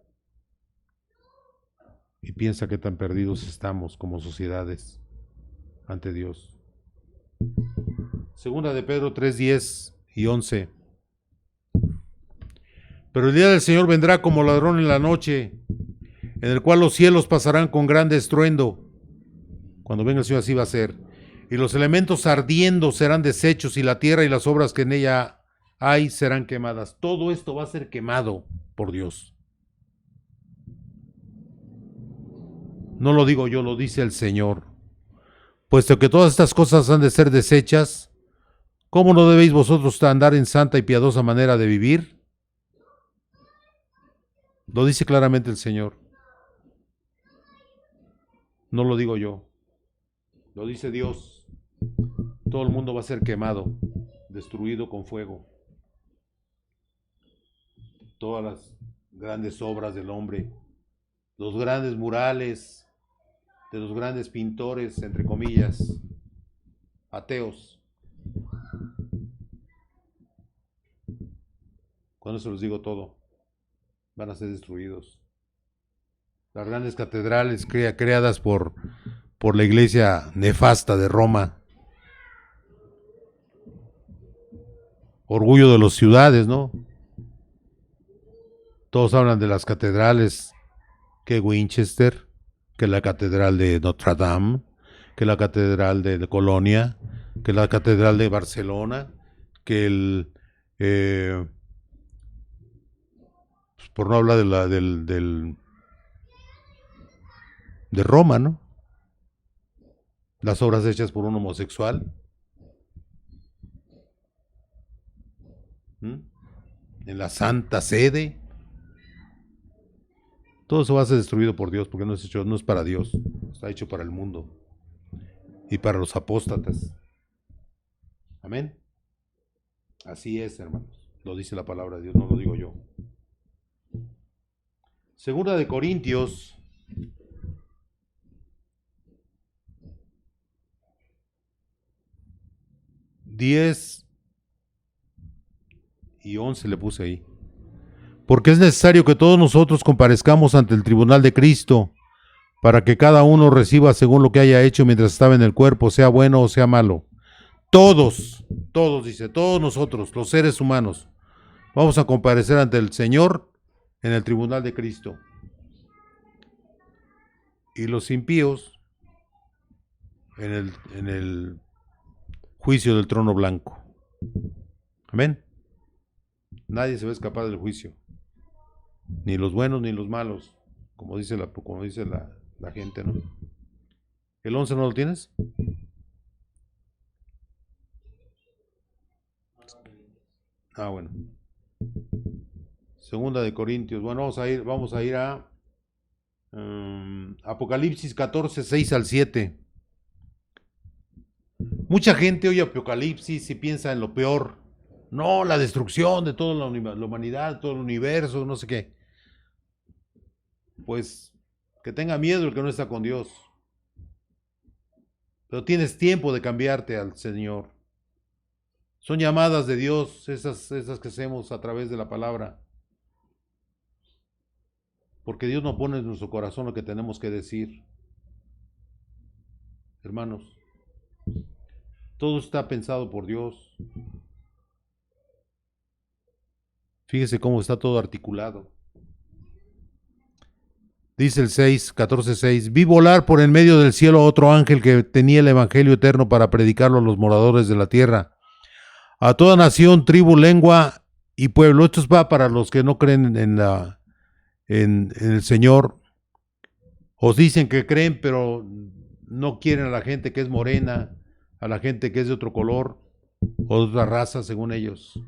A: y piensa qué tan perdidos estamos como sociedades ante Dios. Segunda de Pedro 3, 10 y 11. Pero el día del Señor vendrá como ladrón en la noche, en el cual los cielos pasarán con grande estruendo. Cuando venga el Señor así va a ser. Y los elementos ardiendo serán deshechos, y la tierra y las obras que en ella hay serán quemadas. Todo esto va a ser quemado por Dios. No lo digo yo, lo dice el Señor. Puesto que todas estas cosas han de ser deshechas, ¿cómo no debéis vosotros andar en santa y piadosa manera de vivir? Lo dice claramente el Señor. No lo digo yo. Lo dice Dios. Todo el mundo va a ser quemado, destruido con fuego. Todas las grandes obras del hombre, los grandes murales de los grandes pintores, entre comillas, ateos. Con eso les digo todo. Van a ser destruidos. Las grandes catedrales creadas por la iglesia nefasta de Roma. Orgullo de las ciudades, ¿no? Todos hablan de las catedrales, que Winchester, que la catedral de Notre Dame, que la catedral de Colonia, que la catedral de Barcelona, que pues por no hablar de Roma, ¿no? Las obras hechas por un homosexual. ¿Mm? En la Santa Sede. Todo eso va a ser destruido por Dios, porque no es hecho, no es para Dios, está hecho para el mundo y para los apóstatas. Amén. Así es, hermanos. Lo dice la palabra de Dios, no lo digo yo. Segunda de Corintios 10 y 11 le puse ahí. Porque es necesario que todos nosotros comparezcamos ante el tribunal de Cristo, para que cada uno reciba según lo que haya hecho mientras estaba en el cuerpo, sea bueno o sea malo. Todos, dice, todos nosotros, los seres humanos, vamos a comparecer ante el Señor en el tribunal de Cristo. Y los impíos en el juicio del trono blanco. Amén. Nadie se va a escapar del juicio. Ni los buenos ni los malos, como dice la gente, ¿no? ¿El 11 no lo tienes? Ah, bueno. Segunda de Corintios. Bueno, vamos a ir a Apocalipsis 14, 6 al 7. Mucha gente oye Apocalipsis y piensa en lo peor. No, la destrucción de toda la humanidad, todo el universo, no sé qué. Pues que tenga miedo el que no está con Dios. Pero tienes tiempo de cambiarte al Señor. Son llamadas de Dios, esas que hacemos a través de la palabra. Porque Dios no pone en nuestro corazón lo que tenemos que decir. Hermanos, todo está pensado por Dios. Fíjese cómo está todo articulado. Dice el 6, 14:6, vi volar por en medio del cielo otro ángel que tenía el evangelio eterno para predicarlo a los moradores de la tierra, a toda nación, tribu, lengua y pueblo. Esto va para los que no creen en el Señor. Os dicen que creen, pero no quieren a la gente que es morena, a la gente que es de otro color o de otra raza, según ellos.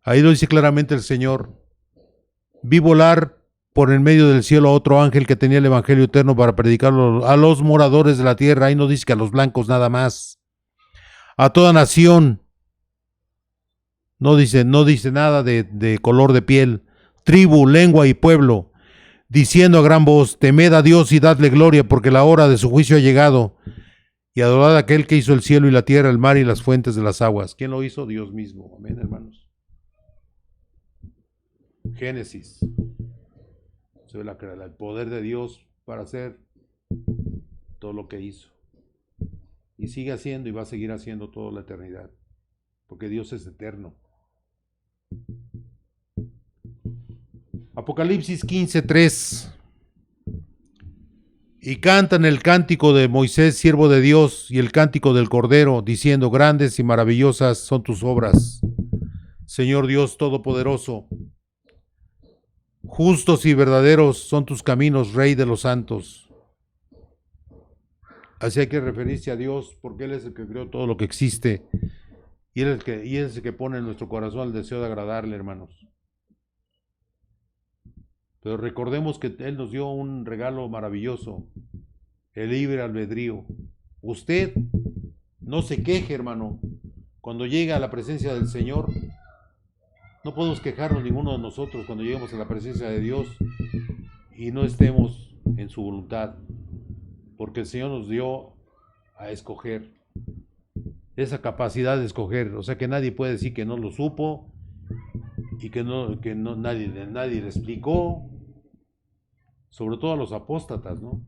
A: Ahí lo dice claramente el Señor. Vi volar por en medio del cielo a otro ángel que tenía el evangelio eterno para predicarlo a los moradores de la tierra. Ahí no dice que a los blancos nada más. A toda nación. No dice nada de color de piel. Tribu, lengua y pueblo. Diciendo a gran voz, temed a Dios y dadle gloria, porque la hora de su juicio ha llegado. Y adorad a aquel que hizo el cielo y la tierra, el mar y las fuentes de las aguas. ¿Quién lo hizo? Dios mismo. Amén, hermanos. Génesis. El poder de Dios para hacer todo lo que hizo. Y sigue haciendo y va a seguir haciendo toda la eternidad, porque Dios es eterno. Apocalipsis 15:3. Y cantan el cántico de Moisés, siervo de Dios, y el cántico del Cordero, diciendo: grandes y maravillosas son tus obras, Señor Dios Todopoderoso. Justos y verdaderos son tus caminos, Rey de los santos. Así hay que referirse a Dios, porque Él es el que creó todo lo que existe, y Él es el que pone en nuestro corazón el deseo de agradarle, hermanos. Pero recordemos que Él nos dio un regalo maravilloso, el libre albedrío. Usted no se queje, hermano. Cuando llega a la presencia del Señor, no podemos quejarnos ninguno de nosotros cuando lleguemos a la presencia de Dios y no estemos en su voluntad, porque el Señor nos dio a escoger, esa capacidad de escoger. O sea que nadie puede decir que no lo supo y que nadie le explicó, sobre todo a los apóstatas, ¿no?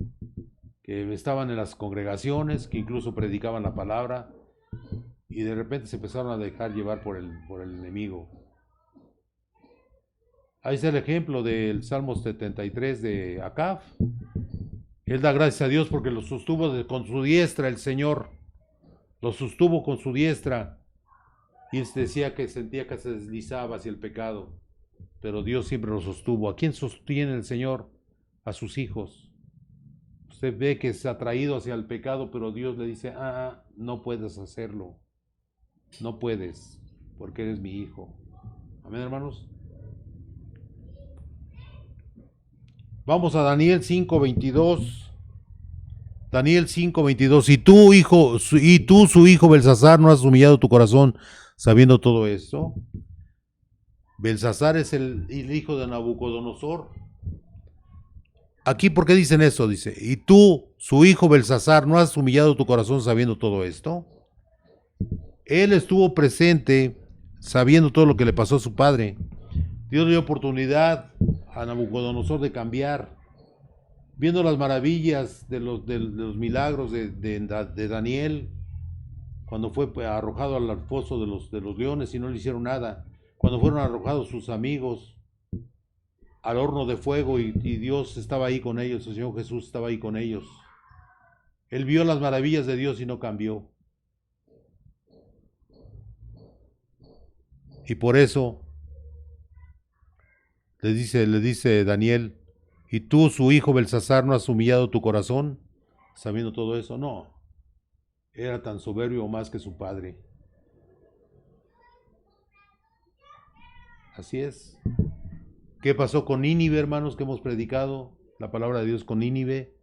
A: Que estaban en las congregaciones, que incluso predicaban la palabra y de repente se empezaron a dejar llevar por el enemigo. Ahí está el ejemplo del Salmo 73 de Acab. Él da gracias a Dios porque lo sostuvo con su diestra, el Señor lo sostuvo con su diestra, y él decía que sentía que se deslizaba hacia el pecado, pero Dios siempre lo sostuvo. ¿A quién sostiene el Señor? A sus hijos. Usted ve que es atraído hacia el pecado, pero Dios le dice: no puedes hacerlo, no puedes, porque eres mi hijo. Amén, hermanos. Vamos a Daniel 5:22. Daniel 5:22. Y tú, su hijo Belsasar, ¿no has humillado tu corazón sabiendo todo esto? Belsasar es el hijo de Nabucodonosor. Aquí, ¿por qué dicen eso? Dice: y tú, su hijo Belsasar, ¿no has humillado tu corazón sabiendo todo esto? Él estuvo presente sabiendo todo lo que le pasó a su padre. Dios le dio oportunidad a Nabucodonosor de cambiar, viendo las maravillas de los milagros de Daniel, cuando fue arrojado al foso de los leones y no le hicieron nada, cuando fueron arrojados sus amigos al horno de fuego y Dios estaba ahí con ellos, el Señor Jesús estaba ahí con ellos. Él vio las maravillas de Dios y no cambió. Y por eso le dice Daniel: ¿y tú, su hijo Belsasar, no has humillado tu corazón sabiendo todo eso? No, era tan soberbio o más que su padre. Así es. ¿Qué pasó con Nínive, hermanos, que hemos predicado la palabra de Dios con Nínive?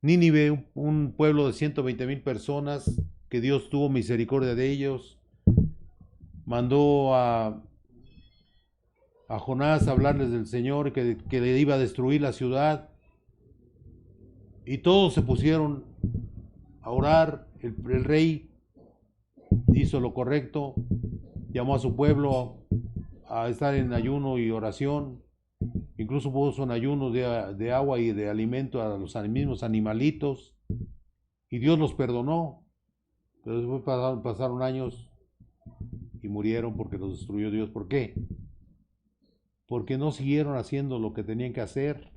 A: Nínive, un pueblo de 120,000 personas, que Dios tuvo misericordia de ellos, mandó a Jonás a hablarles del Señor, que le iba a destruir la ciudad, y todos se pusieron a orar. El rey hizo lo correcto, llamó a su pueblo a estar en ayuno y oración, incluso puso en ayuno de agua y de alimento a los mismos animalitos, y Dios los perdonó. Pero después pasaron años y murieron porque los destruyó Dios. ¿Por qué? Porque no siguieron haciendo lo que tenían que hacer.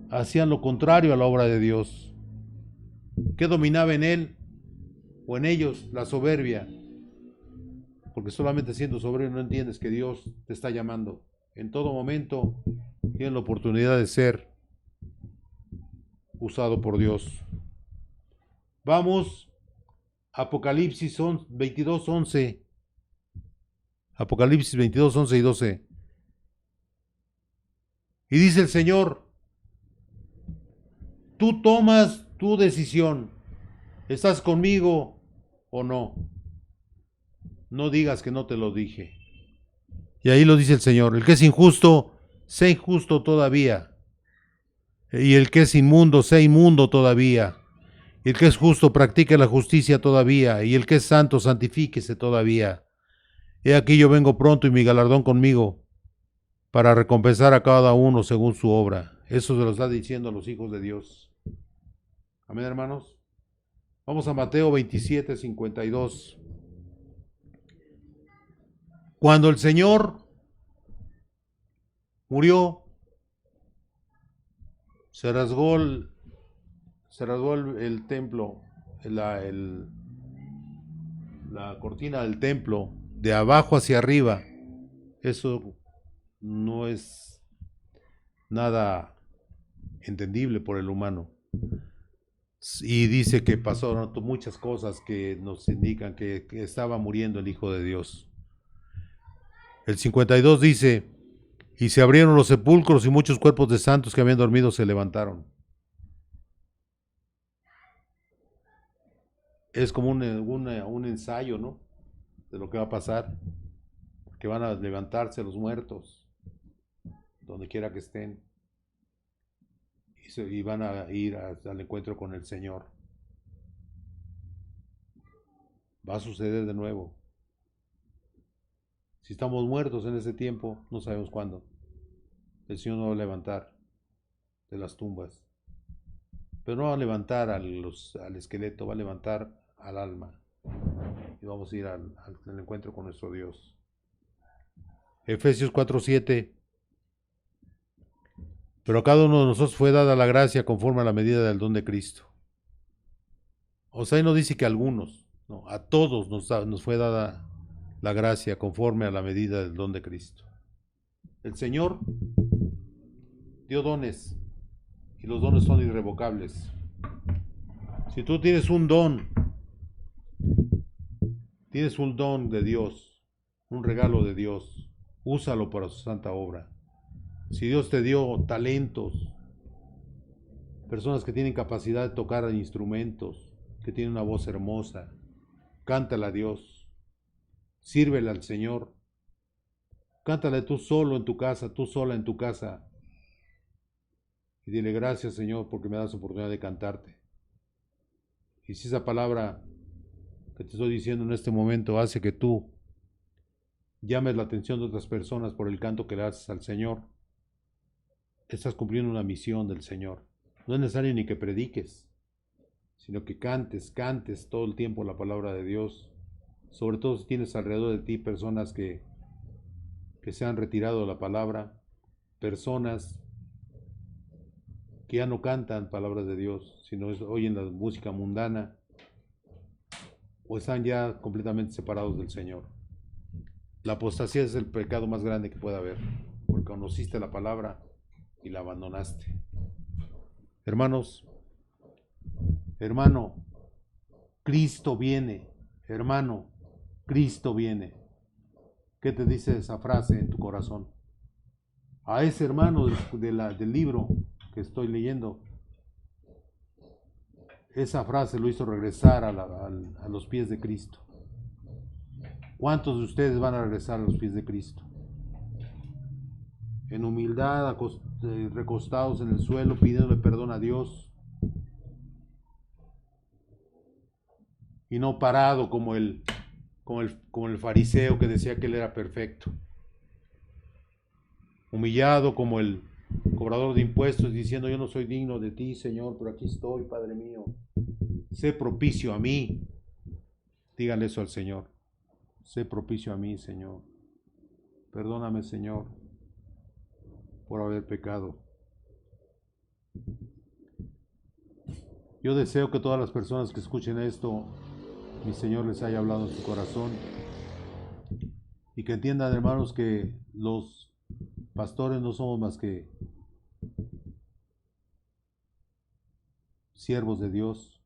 A: Hacían lo contrario a la obra de Dios. ¿Qué dominaba en él o en ellos? La soberbia. Porque solamente siendo soberbio no entiendes que Dios te está llamando. En todo momento tienes la oportunidad de ser usado por Dios. Vamos, Apocalipsis 22:11. Apocalipsis 22:11 y 12. Y dice el Señor: tú tomas tu decisión. ¿Estás conmigo o no? No digas que no te lo dije. Y ahí lo dice el Señor: el que es injusto, sea injusto todavía. Y el que es inmundo, sea inmundo todavía. Y el que es justo, practique la justicia todavía. Y el que es santo, santifíquese todavía. He aquí yo vengo pronto y mi galardón conmigo, para recompensar a cada uno según su obra. Eso se lo está diciendo a los hijos de Dios. Amén, hermanos. Vamos a Mateo 27, 52. Cuando el Señor murió, se rasgó el templo, la cortina del templo, de abajo hacia arriba. Eso no es nada entendible por el humano. Y dice que pasaron muchas cosas que nos indican que estaba muriendo el Hijo de Dios. El 52 dice, y se abrieron los sepulcros y muchos cuerpos de santos que habían dormido se levantaron. Es como un ensayo, ¿no? De lo que va a pasar. Que van a levantarse los muertos, donde quiera que estén. Y van a ir al encuentro con el Señor. Va a suceder de nuevo. Si estamos muertos en ese tiempo, no sabemos cuándo. El Señor nos va a levantar de las tumbas. Pero no va a levantar al esqueleto, va a levantar al alma. Y vamos a ir al encuentro con nuestro Dios. Efesios 4:7. Pero a cada uno de nosotros fue dada la gracia conforme a la medida del don de Cristo. O sea, ahí no dice que a algunos, no, a todos nos fue dada la gracia conforme a la medida del don de Cristo. El Señor dio dones y los dones son irrevocables. Si tú tienes un don de Dios, un regalo de Dios, úsalo para su santa obra. Si Dios te dio talentos, personas que tienen capacidad de tocar instrumentos, que tienen una voz hermosa, cántala a Dios, sírvela al Señor, cántale tú solo en tu casa, tú sola en tu casa, y dile gracias Señor porque me das la oportunidad de cantarte. Y si esa palabra que te estoy diciendo en este momento hace que tú llames la atención de otras personas por el canto que le haces al Señor, estás cumpliendo una misión del Señor. No es necesario ni que prediques, sino que cantes todo el tiempo la palabra de Dios. Sobre todo si tienes alrededor de ti personas que se han retirado de la palabra, personas que ya no cantan palabras de Dios, sino oyen la música mundana o están ya completamente separados del Señor. La apostasía es el pecado más grande que puede haber, porque conociste la palabra y la abandonaste. Hermanos, hermano, Cristo viene, hermano, Cristo viene. ¿Qué te dice esa frase en tu corazón? A ese hermano del libro que estoy leyendo, esa frase lo hizo regresar a los pies de Cristo. ¿Cuántos de ustedes van a regresar a los pies de Cristo? En humildad, recostados en el suelo, pidiéndole perdón a Dios. Y no parado como el fariseo que decía que él era perfecto. Humillado como el cobrador de impuestos diciendo yo no soy digno de ti, Señor, pero aquí estoy, Padre mío. Sé propicio a mí. Díganle eso al Señor. Sé propicio a mí, Señor. Perdóname, Señor, por haber pecado. Yo deseo que todas las personas que escuchen esto, mi Señor les haya hablado en su corazón y que entiendan, hermanos, que los pastores no somos más que siervos de Dios,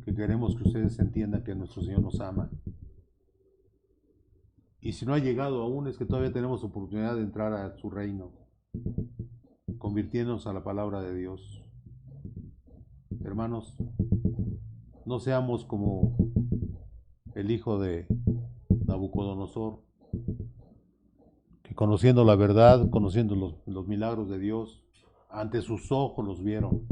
A: que queremos que ustedes entiendan que nuestro Señor nos ama. Y si no ha llegado aún, es que todavía tenemos oportunidad de entrar a su reino, convirtiéndonos a la palabra de Dios. Hermanos, no seamos como el hijo de Nabucodonosor, que conociendo la verdad, conociendo los milagros de Dios, ante sus ojos los vieron.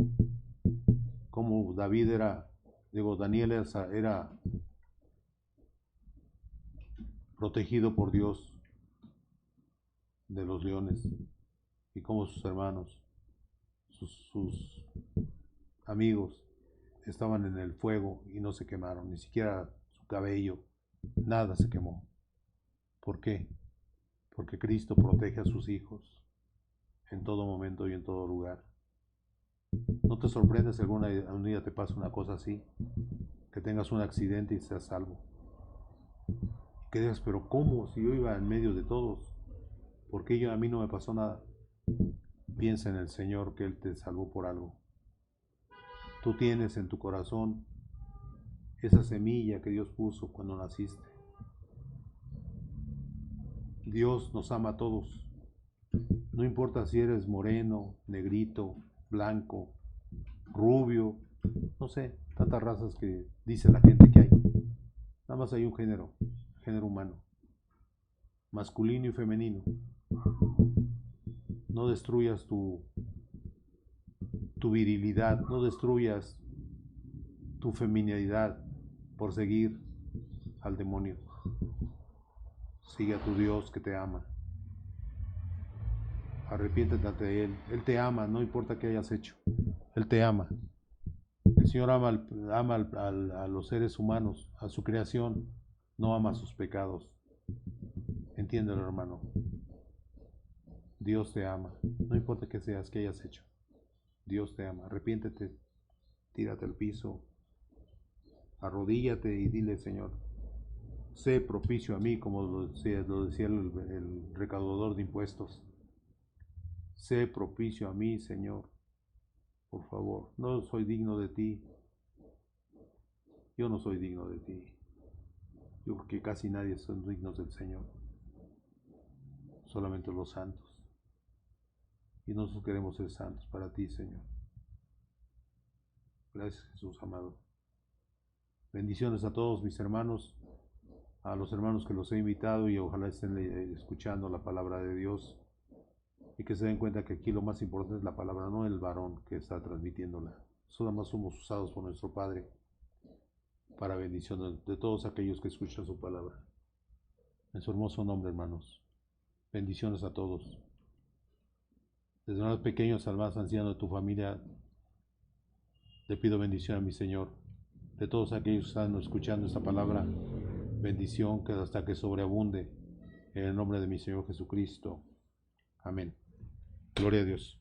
A: Como Daniel era protegido por Dios de los leones, y como sus hermanos, sus amigos, estaban en el fuego y no se quemaron, ni siquiera su cabello, nada se quemó. ¿Por qué? Porque Cristo protege a sus hijos en todo momento y en todo lugar. No te sorprendas si algún día te pasa una cosa así, que tengas un accidente y seas salvo. Que digas, pero ¿cómo? Si yo iba en medio de todos, ¿por qué a mí no me pasó nada? Piensa en el Señor, que Él te salvó por algo. Tú tienes en tu corazón esa semilla que Dios puso cuando naciste. Dios nos ama a todos. No importa si eres moreno, negrito, blanco, rubio, no sé, tantas razas que dice la gente que hay. Nada más hay un género humano, masculino y femenino. No destruyas tu virilidad, no destruyas tu feminidad por seguir al demonio. Sigue a tu Dios que te ama. Arrepiéntete ante Él. Él te ama, no importa qué hayas hecho. Él te ama. El Señor ama a los seres humanos, a su creación, no ama sus pecados. Entiéndelo, hermano. Dios te ama, no importa qué seas, qué hayas hecho. Dios te ama. Arrepiéntete, tírate al piso, arrodíllate y dile, Señor, sé propicio a mí, como lo decía el recaudador de impuestos. Sé propicio a mí, Señor. Por favor, no soy digno de ti. Yo no soy digno de ti. Yo creo que casi nadie son dignos del Señor. Solamente los santos. Y nosotros queremos ser santos para ti, Señor. Gracias, Jesús amado. Bendiciones a todos mis hermanos, a los hermanos que los he invitado y ojalá estén escuchando la palabra de Dios y que se den cuenta que aquí lo más importante es la palabra, no el varón que está transmitiéndola. Solamente somos usados por nuestro Padre para bendición de todos aquellos que escuchan su palabra. En su hermoso nombre, hermanos. Bendiciones a todos. Desde más pequeños al más anciano de tu familia, le pido bendición a mi Señor. De todos aquellos que están escuchando esta palabra, bendición que hasta que sobreabunde. En el nombre de mi Señor Jesucristo. Amén. Gloria a Dios.